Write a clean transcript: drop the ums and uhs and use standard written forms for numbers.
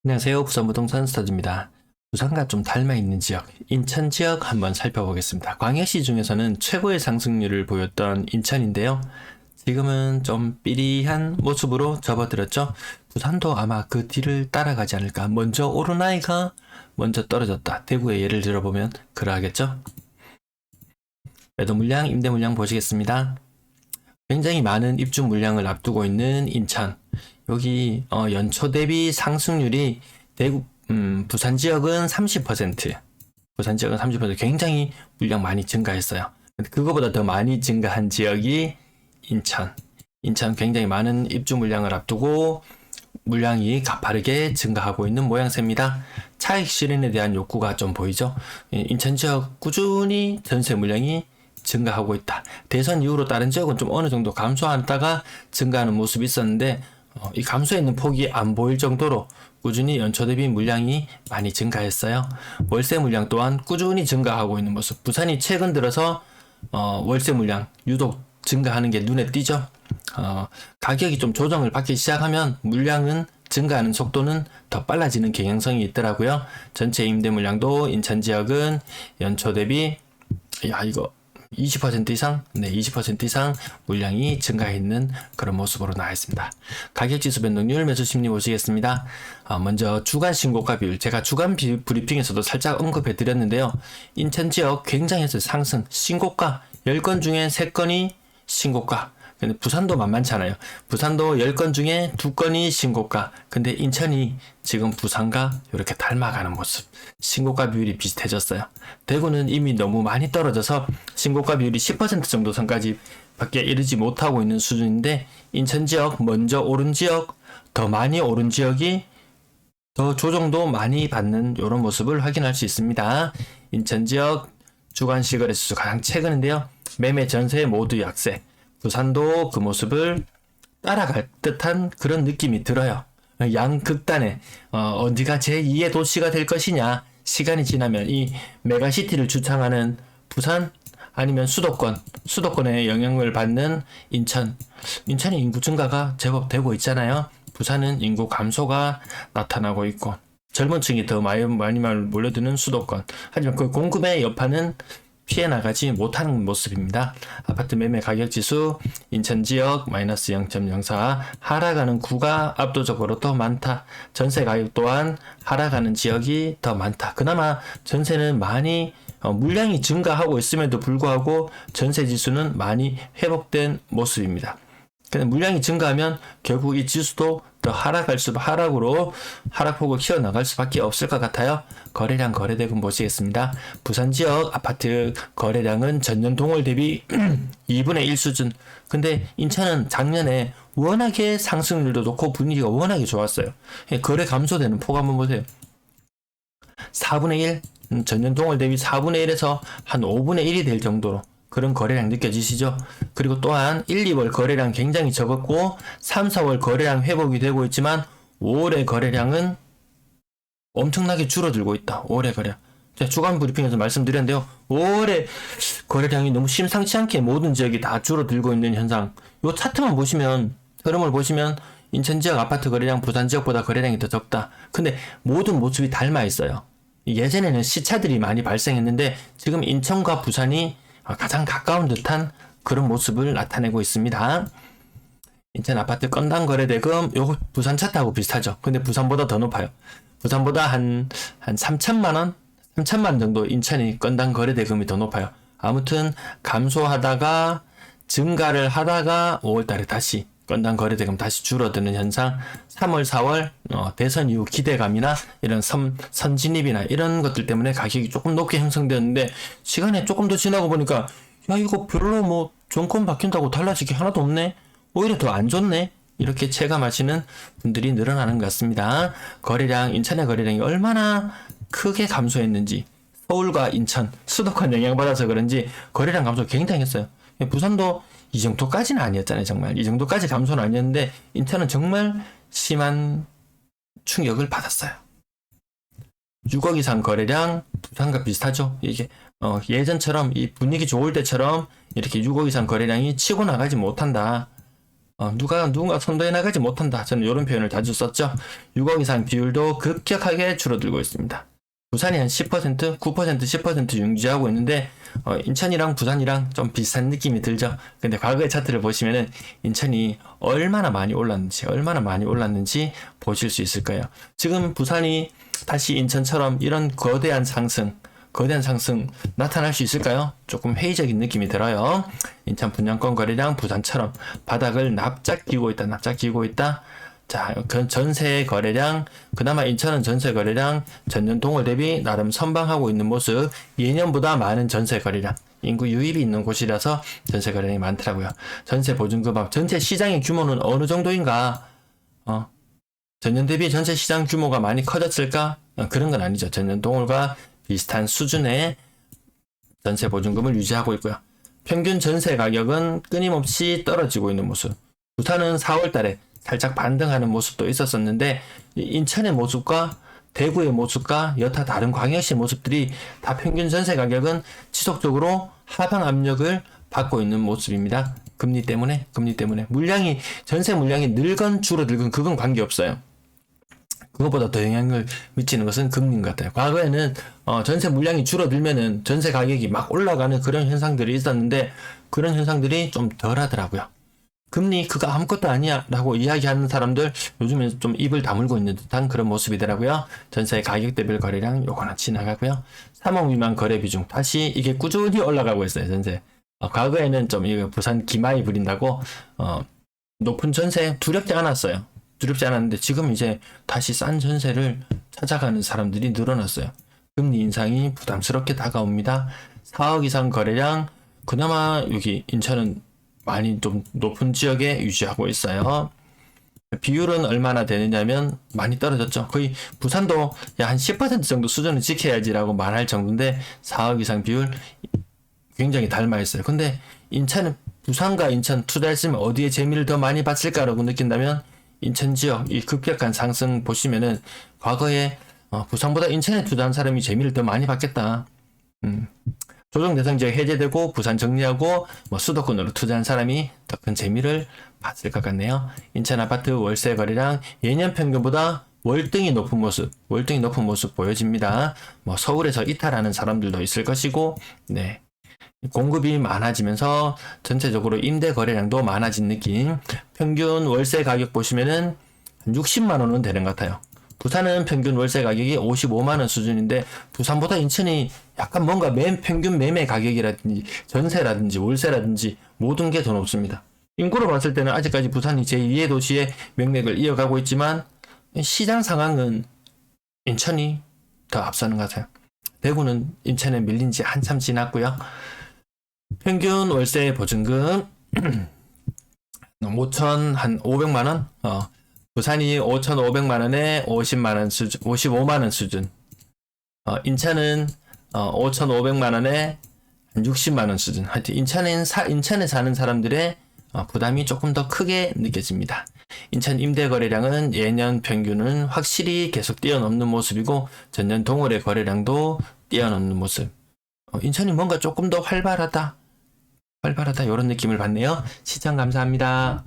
안녕하세요. 부산부동산 스타즈입니다. 부산과 좀 닮아있는 지역, 인천 지역 한번 살펴보겠습니다. 광역시 중에서는 최고의 상승률을 보였던 인천인데요. 지금은 좀 삐리한 모습으로 접어들었죠. 부산도 아마 그 뒤를 따라가지 않을까. 먼저 오른 아이가 먼저 떨어졌다. 대구의 예를 들어보면 그러하겠죠. 매도 물량, 임대 물량 보시겠습니다. 굉장히 많은 입주 물량을 앞두고 있는 인천. 여기 연초 대비 상승률이 대구 부산 지역은 30%, 부산 지역은 30% 굉장히 물량 많이 증가했어요. 근데 그거보다 더 많이 증가한 지역이 인천. 인천 굉장히 많은 입주 물량을 앞두고 물량이 가파르게 증가하고 있는 모양새입니다. 차익 실현에 대한 욕구가 좀 보이죠. 인천 지역 꾸준히 전세 물량이 증가하고 있다. 대선 이후로 다른 지역은 좀 어느 정도 감소하다가 증가하는 모습이 있었는데 이 감소해 있는 폭이 안 보일 정도로 꾸준히 연초 대비 물량이 많이 증가했어요. 월세 물량 또한 꾸준히 증가하고 있는 모습. 부산이 최근 들어서 월세 물량 유독 증가하는 게 눈에 띄죠. 가격이 좀 조정을 받기 시작하면 물량은 증가하는 속도는 더 빨라지는 경향성이 있더라고요. 전체 임대 물량도 인천 지역은 연초 대비 20% 이상, 20% 이상 물량이 증가했는 그런 모습으로 나와 있습니다. 가격지수 변동률, 매수 심리 보시겠습니다. 먼저 주간 신고가 비율, 제가 주간 브리핑에서도 살짝 언급해 드렸는데요. 인천 지역 굉장해서 상승, 신고가 10건 중에 3건이 신고가. 근데 부산도 만만찮아요. 부산도 10건 중에 2건이 신고가. 근데 인천이 지금 부산과 이렇게 닮아가는 모습. 신고가 비율이 비슷해졌어요. 대구는 이미 너무 많이 떨어져서 신고가 비율이 10% 정도 선까지 밖에 이르지 못하고 있는 수준인데, 인천 지역 먼저 오른 지역, 더 많이 오른 지역이 더 조정도 많이 받는 이런 모습을 확인할 수 있습니다. 인천 지역 주간 실거래수 가장 최근인데요. 매매 전세 모두 약세. 부산도 그 모습을 따라갈 듯한 그런 느낌이 들어요. 양극단에 어디가 제2의 도시가 될 것이냐, 시간이 지나면 이 메가시티를 주창하는 부산 아니면 수도권의 영향을 받는 인천이 인구 증가가 제법 되고 있잖아요. 부산은 인구 감소가 나타나고 있고 젊은 층이 더 많이 몰려드는 수도권. 하지만 그 공급의 여파는 피해 나가지 못하는 모습입니다. 아파트 매매 가격 지수 인천 지역 마이너스 0.04, 하락하는 구가 압도적으로 더 많다. 전세 가격 또한 하락하는 지역이 더 많다. 그나마 전세는 많이 물량이 증가하고 있음에도 불구하고 전세 지수는 많이 회복된 모습입니다. 근데 물량이 증가하면 결국 이 지수도 더 하락으로 하락폭을 키워나갈 수밖에 없을 것 같아요. 거래량 거래대금 보시겠습니다. 부산 지역 아파트 거래량은 전년 동월 대비 2분의 1 수준. 근데 인천은 작년에 워낙에 상승률도 좋고 분위기가 워낙에 좋았어요. 거래 감소되는 폭 한번 보세요. 4분의 1, 전년 동월 대비 4분의 1에서 한 5분의 1이 될 정도로 그런 거래량 느껴지시죠? 그리고 또한 1, 2월 거래량 굉장히 적었고 3, 4월 거래량 회복이 되고 있지만 5월의 거래량은 엄청나게 줄어들고 있다. 5월의 거래량. 제가 주간 브리핑에서 말씀드렸는데요. 5월의 거래량이 너무 심상치 않게 모든 지역이 다 줄어들고 있는 현상. 이 차트만 보시면, 흐름을 보시면 인천 지역 아파트 거래량 부산 지역보다 거래량이 더 적다. 근데 모든 모습이 닮아 있어요. 예전에는 시차들이 많이 발생했는데 지금 인천과 부산이 가장 가까운 듯한 그런 모습을 나타내고 있습니다. 인천 아파트 건당 거래대금 요거 부산 차트하고 비슷하죠. 근데 부산보다 더 높아요. 부산보다 한 3천만 원 정도 인천이 건당 거래대금이 더 높아요. 아무튼 감소하다가 증가를 하다가 5월달에 다시 건당 거래대금 다시 줄어드는 현상. 3월, 4월 대선 이후 기대감이나 이런 선진입이나 이런 것들 때문에 가격이 조금 높게 형성되었는데, 시간이 조금 더 지나고 보니까 야, 이거 별로 뭐 정권 바뀐다고 달라질 게 하나도 없네, 오히려 더 안 좋네, 이렇게 체감하시는 분들이 늘어나는 것 같습니다. 거래량, 인천의 거래량이 얼마나 크게 감소했는지, 서울과 인천, 수도권 영향받아서 그런지 거래량 감소 굉장히 했어요. 부산도 이 정도까지는 아니었잖아요. 정말 이 정도까지 감소는 아니었는데 인천은 정말 심한 충격을 받았어요. 6억 이상 거래량 부산과 비슷하죠. 이게 예전처럼 이 분위기 좋을 때처럼 이렇게 6억 이상 거래량이 치고 나가지 못한다. 누군가 선도해 나가지 못한다. 저는 이런 표현을 자주 썼죠. 6억 이상 비율도 급격하게 줄어들고 있습니다. 부산이 한 10%, 9%, 10% 유지하고 있는데 인천이랑 부산이랑 좀 비슷한 느낌이 들죠. 근데 과거의 차트를 보시면은 인천이 얼마나 많이 올랐는지 보실 수 있을 거예요. 지금 부산이 다시 인천처럼 이런 거대한 상승 나타날 수 있을까요? 조금 회의적인 느낌이 들어요. 인천 분양권 거래량 부산처럼 바닥을 납작 끼고 있다. 자, 전세 거래량, 그나마 인천은 전세 거래량 전년 동월 대비 나름 선방하고 있는 모습, 예년보다 많은 전세 거래량, 인구 유입이 있는 곳이라서 전세 거래량이 많더라고요. 전세 보증금 앞, 전체 시장의 규모는 어느 정도인가? 전년 대비 전체 시장 규모가 많이 커졌을까? 그런 건 아니죠. 전년 동월과 비슷한 수준의 전세 보증금을 유지하고 있고요. 평균 전세 가격은 끊임없이 떨어지고 있는 모습. 부산은 4월 달에 살짝 반등하는 모습도 있었었는데 인천의 모습과 대구의 모습과 여타 다른 광역시의 모습들이 다 평균 전세 가격은 지속적으로 하방 압력을 받고 있는 모습입니다. 금리 때문에 전세 물량이 늘건 줄어들건 그건 관계없어요. 그것보다 더 영향을 미치는 것은 금리인 것 같아요. 과거에는 전세 물량이 줄어들면은 전세 가격이 막 올라가는 그런 현상들이 있었는데 그런 현상들이 좀 덜 하더라고요. 금리 그거 아무것도 아니야 라고 이야기하는 사람들 요즘에 좀 입을 다물고 있는 듯한 그런 모습이더라고요. 전세 가격 대별 거래량 요거는 지나가고요. 3억 미만 거래 비중 다시 이게 꾸준히 올라가고 있어요. 전세. 과거에는 좀 이거 부산 기마이 부린다고 높은 전세 두렵지 않았는데 지금 이제 다시 싼 전세를 찾아가는 사람들이 늘어났어요. 금리 인상이 부담스럽게 다가옵니다. 4억 이상 거래량 그나마 여기 인천은 많이 좀 높은 지역에 유지하고 있어요. 비율은 얼마나 되느냐면 많이 떨어졌죠. 거의 부산도 한 10% 정도 수준을 지켜야지라고 말할 정도인데 4억 이상 비율 굉장히 닮아 있어요. 근데 인천은 부산과 인천 투자했으면 어디에 재미를 더 많이 봤을까라고 느낀다면 인천 지역 이 급격한 상승 보시면은 과거에 부산보다 인천에 투자한 사람이 재미를 더 많이 봤겠다. 조정 대상 지역 해제되고 부산 정리하고 수도권으로 투자한 사람이 더 큰 재미를 봤을 것 같네요. 인천 아파트 월세 거래량 예년 평균보다 월등히 높은 모습 보여집니다. 서울에서 이탈하는 사람들도 있을 것이고, 네. 공급이 많아지면서 전체적으로 임대 거래량도 많아진 느낌. 평균 월세 가격 보시면은 60만 원은 되는 것 같아요. 부산은 평균 월세 가격이 55만 원 수준인데 부산보다 인천이 약간 뭔가 평균 매매 가격이라든지 전세라든지 월세라든지 모든 게 더 높습니다. 인구로 봤을 때는 아직까지 부산이 제2의 도시의 명맥을 이어가고 있지만 시장 상황은 인천이 더 앞서는 것 같아요. 대구는 인천에 밀린 지 한참 지났고요. 평균 월세 보증금 5,500만 원? 부산이 5,500만 원에 50만 원 수준, 55만 원 수준. 인천은 5,500만 원에 60만 원 수준. 하여튼 인천에 사는 사람들의 부담이 조금 더 크게 느껴집니다. 인천 임대 거래량은 예년 평균은 확실히 계속 뛰어넘는 모습이고 전년 동월의 거래량도 뛰어넘는 모습. 인천이 뭔가 조금 더 활발하다 이런 느낌을 받네요. 시청 감사합니다.